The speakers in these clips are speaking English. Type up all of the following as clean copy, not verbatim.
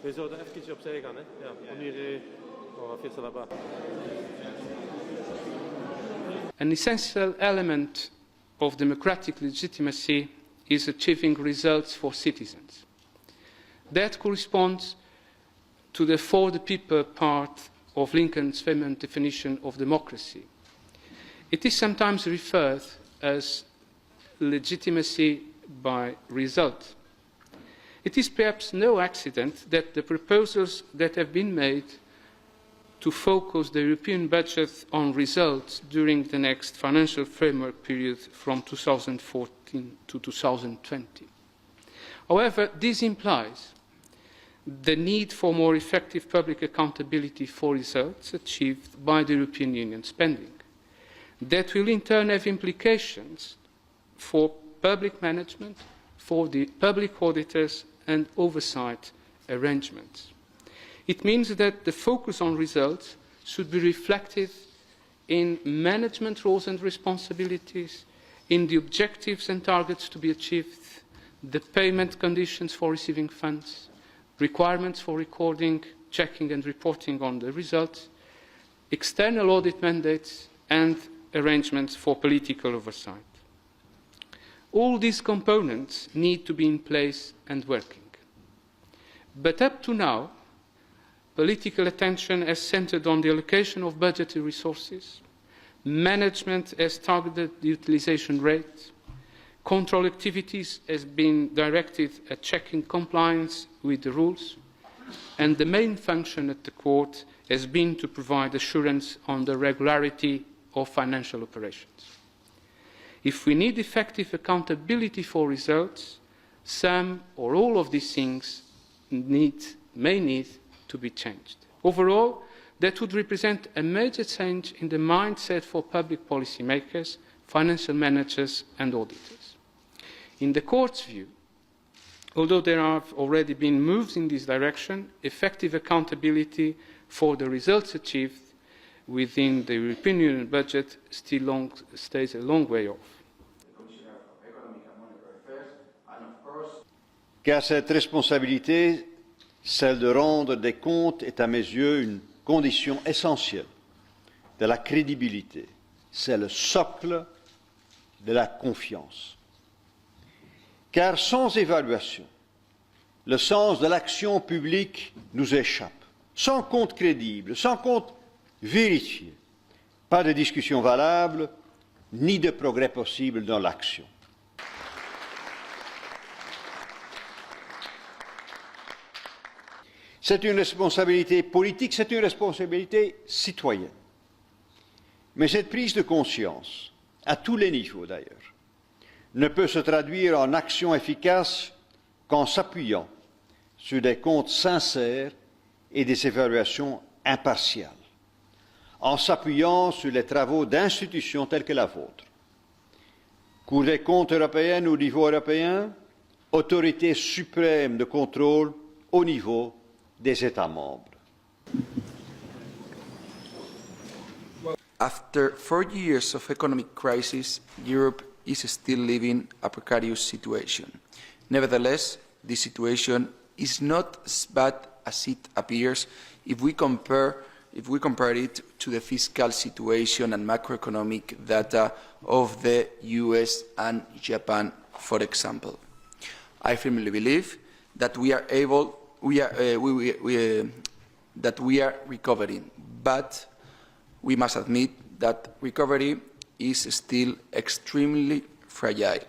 We zouden even opzij gaan, hè? Ja, om hier là-bas. An essential element of democratic legitimacy is achieving results for citizens. That corresponds to the for the people part of Lincoln's famous definition of democracy. It is sometimes referred as legitimacy by result. It is perhaps no accident that the proposals that have been made to focus the European budget on results during the next financial framework period from 2014 to 2020. However, this implies the need for more effective public accountability for results achieved by the European Union spending. That will in turn have implications for public management, for the public auditors and oversight arrangements. It means that the focus on results should be reflected in management roles and responsibilities, in the objectives and targets to be achieved, the payment conditions for receiving funds, requirements for recording, checking and reporting on the results, external audit mandates and arrangements for political oversight. All these components need to be in place and working. But up to now, political attention has centred on the allocation of budgetary resources, management has targeted the utilisation rate, control activities has been directed at checking compliance with the rules, and the main function at the Court has been to provide assurance on the regularity of financial operations. If we need effective accountability for results, some or all of these things may need to be changed. Overall, that would represent a major change in the mindset for public policy makers, financial managers and auditors. In the Court's view, although there have already been moves in this direction, effective accountability for the results achieved within the European Union budget still stays a long way off. Car cette responsabilité, celle de rendre des comptes, est à mes yeux une condition essentielle de la crédibilité. C'est le socle de la confiance. Car sans évaluation, le sens de l'action publique nous échappe. Sans compte crédible, sans compte vérifié, pas de discussion valable, ni de progrès possible dans l'action. C'est une responsabilité politique, c'est une responsabilité citoyenne. Mais cette prise de conscience, à tous les niveaux d'ailleurs, ne peut se traduire en action efficace qu'en s'appuyant sur des comptes sincères et des évaluations impartiales, en s'appuyant sur les travaux d'institutions telles que la vôtre. Cour des comptes européenne au niveau européen, autorité suprême de contrôle au niveau des États membres. After 4 years of economic crisis, Europe is still living a precarious situation. Nevertheless, this situation is not as bad as it appears if we compare it to the fiscal situation and macroeconomic data of the US and Japan, for example. I firmly believe that we are recovering, but we must admit that recovery is still extremely fragile.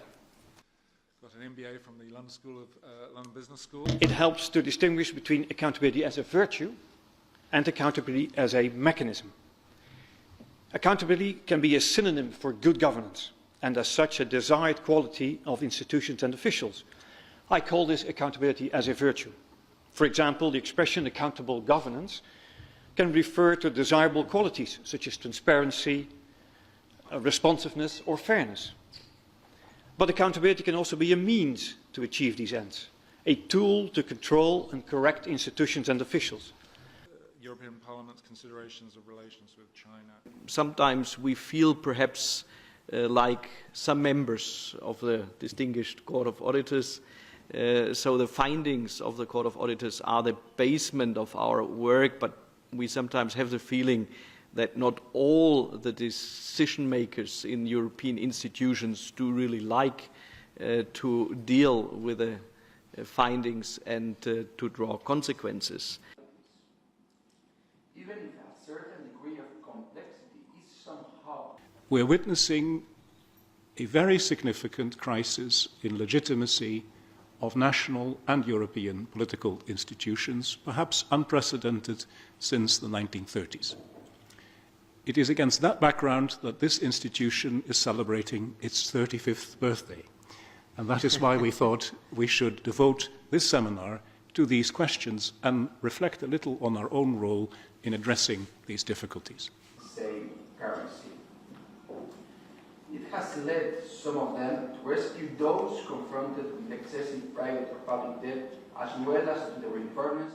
Got an MBA from the London Business School. It helps to distinguish between accountability as a virtue and accountability as a mechanism. Accountability can be a synonym for good governance, and as such a desired quality of institutions and officials. I call this accountability as a virtue. For example, the expression accountable governance can refer to desirable qualities such as transparency, responsiveness or fairness. But accountability can also be a means to achieve these ends, a tool to control and correct institutions and officials. European Parliament's considerations of relations with China. Sometimes we feel perhaps like some members of the distinguished Court of Auditors So the findings of the Court of Auditors are the basement of our work, but we sometimes have the feeling that not all the decision makers in European institutions do really like to deal with the findings and to draw consequences. Even if a certain degree of complexity is somehow... We're witnessing a very significant crisis in legitimacy of national and European political institutions, perhaps unprecedented since the 1930s. It is against that background that this institution is celebrating its 35th birthday, and that is why we thought we should devote this seminar to these questions and reflect a little on our own role in addressing these difficulties. Same currency. It has led some of them to rescue those confronted with excessive private or public debt, as well as to the reformers